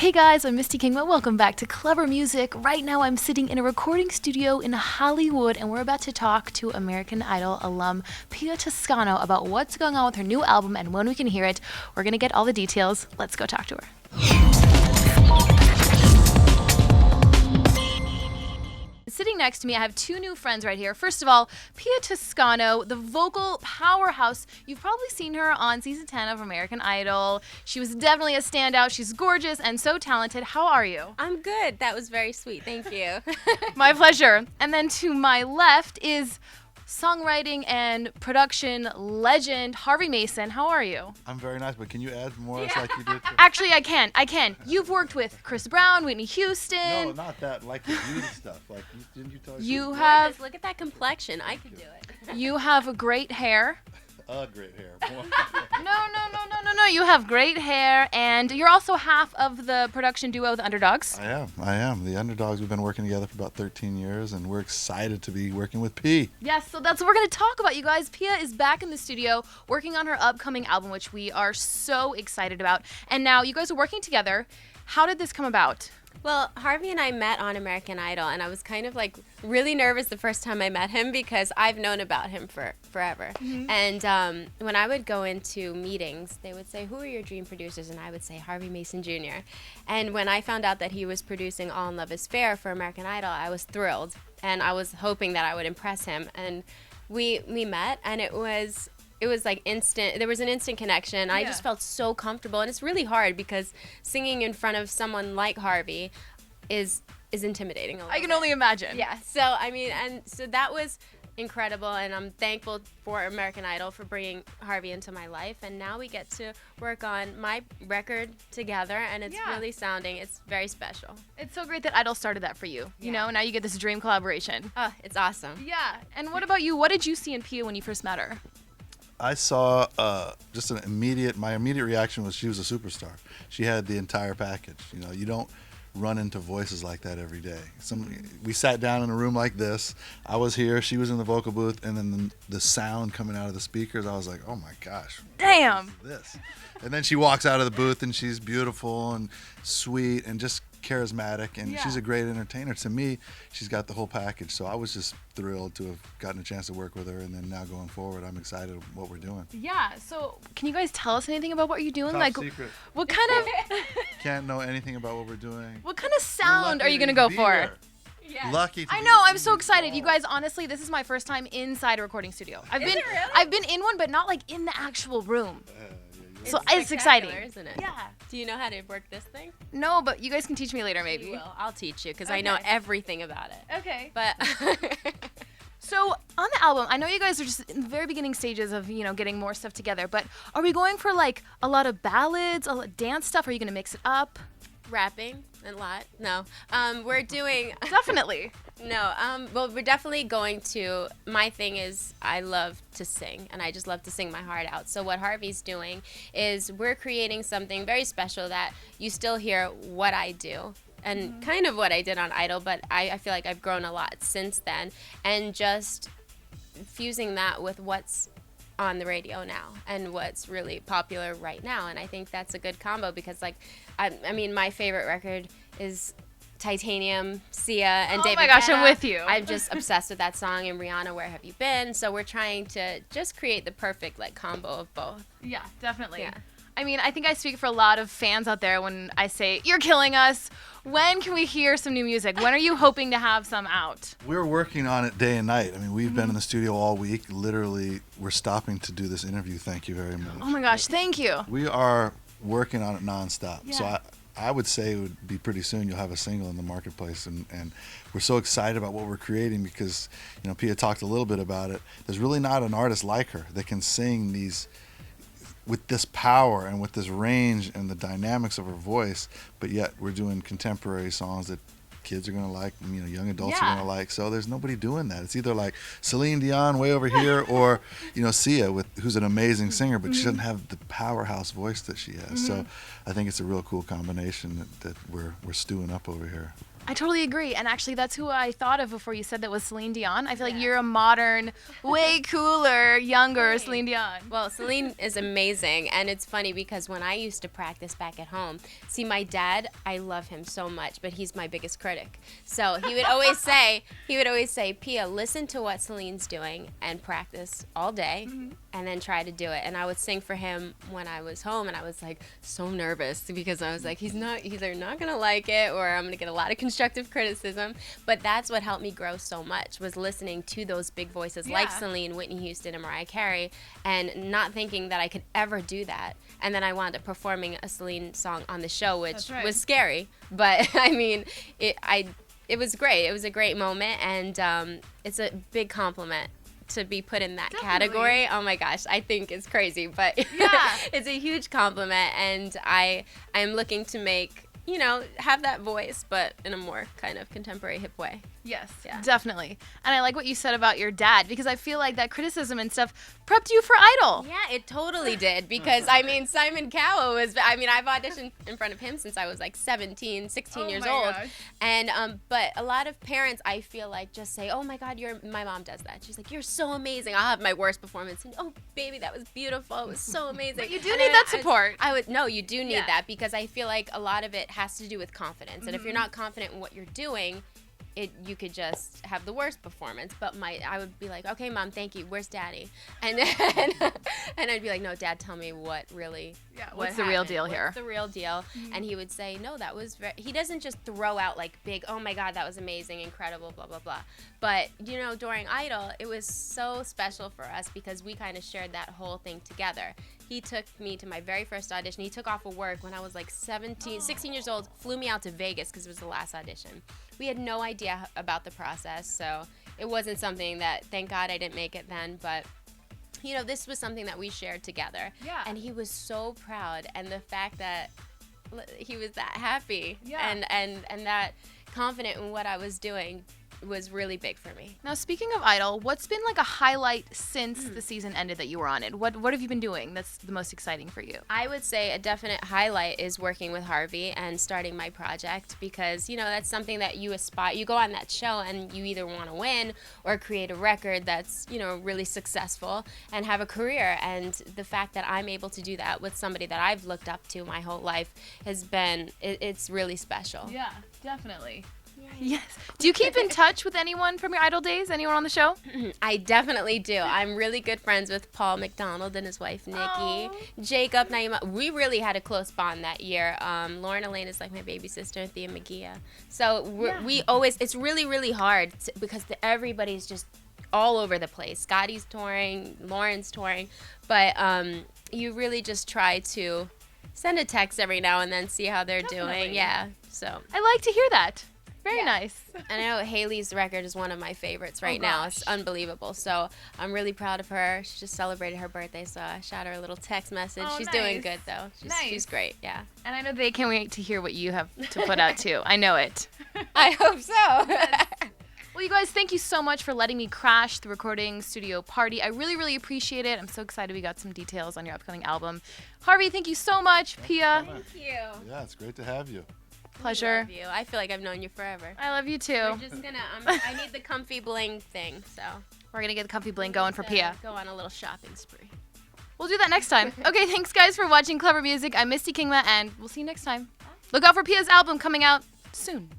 Hey guys, I'm Misty Kingma. Welcome back to Clever Music. Right now I'm sitting in a recording studio in Hollywood and we're about to talk to American Idol alum Pia Toscano about what's going on with her new album and when we can hear it. We're going to get all the details. Let's go talk to her. Sitting next to me, I have two new friends right here. First of all, Pia Toscano, the vocal powerhouse. You've probably seen her on season 10 of American Idol. She was definitely a standout. She's gorgeous and so talented. How are you? I'm good. That was very sweet. Thank you. My pleasure. And then to my left is songwriting and production legend Harvey Mason. How are you? I'm very nice, but can you add more like you did? Actually, I can. You've worked with Chris Brown, Whitney Houston. No, not that. Like the beauty stuff. Like, didn't you tell us? You have. Look at that complexion. I could do it. You have great hair. Great hair. No. You have great hair, and you're also half of the production duo, the Underdogs. I am. The Underdogs, we've been working together for about 13 years, and we're excited to be working with P. Yes, so that's what we're going to talk about, you guys. Pia is back in the studio working on her upcoming album, which we are so excited about. And now you guys are working together. How did this come about? Well, Harvey and I met on American Idol, and I was kind of like really nervous the first time I met him because I've known about him for forever. Mm-hmm. And when I would go into meetings, they would say, "Who are your dream producers?" And I would say Harvey Mason Jr. And when I found out that he was producing All in Love is Fair for American Idol, I was thrilled, and I was hoping that I would impress him. And we met, and it was like instant. There was an instant connection. I just felt so comfortable, and it's really hard because singing in front of someone like Harvey is intimidating a little I can bit. only imagine. Yeah. So I mean, and so that was incredible, and I'm thankful for American Idol for bringing Harvey into my life, and now we get to work on my record together, and it's really sounding. It's very special. It's so great that Idol started that for you. You know, now you get this dream collaboration. Oh, it's awesome. Yeah. And what about you? What did you see in Pia when you first met her? I saw just my immediate reaction was she was a superstar. She had the entire package. You know, you don't run into voices like that every day. We sat down in a room like this. I was here, she was in the vocal booth, and then the sound coming out of the speakers, I was like, oh my gosh. Damn. What is this? And then she walks out of the booth and she's beautiful and sweet and just charismatic, and she's a great entertainer. To me, she's got the whole package. So I was just thrilled to have gotten a chance to work with her, and then now going forward, I'm excited what we're doing. Yeah. So can you guys tell us anything about what you're doing? Top secret. What kind of Can't know anything about what we're doing. what kind of sound are you gonna go for? Yeah. Lucky. I know. I'm so excited. You guys, honestly, this is my first time inside a recording studio. Is it really? I've been in one, but not like in the actual room. So it's spectacular, exciting, isn't it? Yeah. Do you know how to work this thing? No, but you guys can teach me later, maybe. You will. I'll teach you because I know everything about it. Okay. But So on the album, I know you guys are just in the very beginning stages of getting more stuff together. But are we going for like a lot of ballads, a lot of dance stuff? Are you gonna mix it up? rapping a lot. No, we're doing Definitely. no. Well, we're definitely going to. My thing is I love to sing, and I just love to sing my heart out. So what Harvey's doing is we're creating something very special that you still hear what I do. And kind of what I did on Idol, but I feel like I've grown a lot since then. And just fusing that with what's on the radio now and what's really popular right now. And I think that's a good combo because, like, I mean, my favorite record is Titanium, Sia, and David Oh my gosh, Guetta. I'm with you. I'm just obsessed with that song. And Rihanna, Where Have You Been? So we're trying to just create the perfect, like, combo of both. Yeah, definitely. Yeah. I mean, I think I speak for a lot of fans out there when I say, you're killing us. When can we hear some new music? When are you hoping to have some out? We're working on it day and night. I mean, we've been in the studio all week. Literally, we're stopping to do this interview. Thank you very much. Oh my gosh, thank you. We are working on it nonstop. Yeah. So I would say it would be pretty soon you'll have a single in the marketplace. And we're so excited about what we're creating because, you know, Pia talked a little bit about it. There's really not an artist like her that can sing these with this power and with this range and the dynamics of her voice, but yet we're doing contemporary songs that kids are gonna like, young adults are Yeah. gonna like. So there's nobody doing that. It's either like Celine Dion way over here, or Sia, who's an amazing singer, but she doesn't have the powerhouse voice that she has. So I think it's a real cool combination that we're stewing up over here. I totally agree. And actually, that's who I thought of before you said that was Celine Dion. I feel like you're a modern, way cooler, younger Celine Dion. Well, Celine is amazing, and it's funny because when I used to practice back at home, see, my dad, I love him so much, but he's my biggest critic. So he would always say, Pia, listen to what Celine's doing and practice all day, and then try to do it. And I would sing for him when I was home, and I was like so nervous because I was like, he's either not gonna like it, or I'm gonna get a lot of constructive criticism. But that's what helped me grow so much, was listening to those big voices like Celine, Whitney Houston, and Mariah Carey, and not thinking that I could ever do that. And then I wound up performing a Celine song on the show, which was scary, but I mean, it was great. It was a great moment, and it's a big compliment to be put in that category. Oh my gosh, I think it's crazy, but it's a huge compliment, and I'm looking to make, have that voice, but in a more kind of contemporary hip way. Yes, Yeah. definitely. And I like what you said about your dad, because I feel like that criticism and stuff prepped you for Idol. Yeah, it totally did, because Simon Cowell I've auditioned in front of him since I was like 16 years old. Gosh. And but a lot of parents, I feel like, just say, "Oh my God, my mom does that." She's like, "You're so amazing." I'll have my worst performance, and, "Oh baby, that was beautiful. It was so amazing." But you do need that support. You do need that, because I feel like a lot of it has to do with confidence. And if you're not confident in what you're doing, you could just have the worst performance. But I would be like, "Okay, Mom, thank you. Where's Daddy?" And I'd be like, "No, Dad, tell me what really what's the real deal here?" What's the real deal? And he would say, "No, that was he doesn't just throw out like big, 'Oh my God, that was amazing, incredible, blah blah blah." But during Idol, it was so special for us because we kind of shared that whole thing together. He took me to my very first audition. He took off of work when I was like 16 years old, flew me out to Vegas because it was the last audition. We had no idea about the process, so it wasn't something that, thank God I didn't make it then, but this was something that we shared together. Yeah. And he was so proud, and the fact that he was that happy and that confident in what I was doing was really big for me. Now, speaking of Idol, what's been like a highlight since the season ended that you were on it? What have you been doing that's the most exciting for you? I would say a definite highlight is working with Harvey and starting my project, because that's something that you aspire. You go on that show and you either want to win or create a record that's really successful and have a career. And the fact that I'm able to do that with somebody that I've looked up to my whole life it's really special. Yeah, definitely. Yes. Do you keep in touch with anyone from your Idol days? Anyone on the show? I definitely do. I'm really good friends with Paul McDonald and his wife, Nikki. Aww. Jacob, Naima. We really had a close bond that year. Lauren Elaine is like my baby sister, and Thea Magia. So we always, it's really, really hard because everybody's just all over the place. Scotty's touring, Lauren's touring. But you really just try to send a text every now and then, see how they're doing. Yeah. So I like to hear that. Very nice. And I know Haley's record is one of my favorites right now. It's unbelievable. So I'm really proud of her. She just celebrated her birthday, so I shot her a little text message. She's doing good, though. She's great, yeah. And I know they can't wait to hear what you have to put out, too. I know it. I hope so. Well, you guys, thank you so much for letting me crash the recording studio party. I really, really appreciate it. I'm so excited we got some details on your upcoming album. Harvey, thank you so much. Pia. Thank you. Yeah, it's great to have you. Pleasure. I love you. I feel like I've known you forever. I love you, too. We're just gonna, I need the comfy bling thing, so. We're going to get the comfy bling going for Pia. Go on a little shopping spree. We'll do that next time. Okay, thanks, guys, for watching Clever Music. I'm Misty Kingma, and we'll see you next time. Look out for Pia's album coming out soon.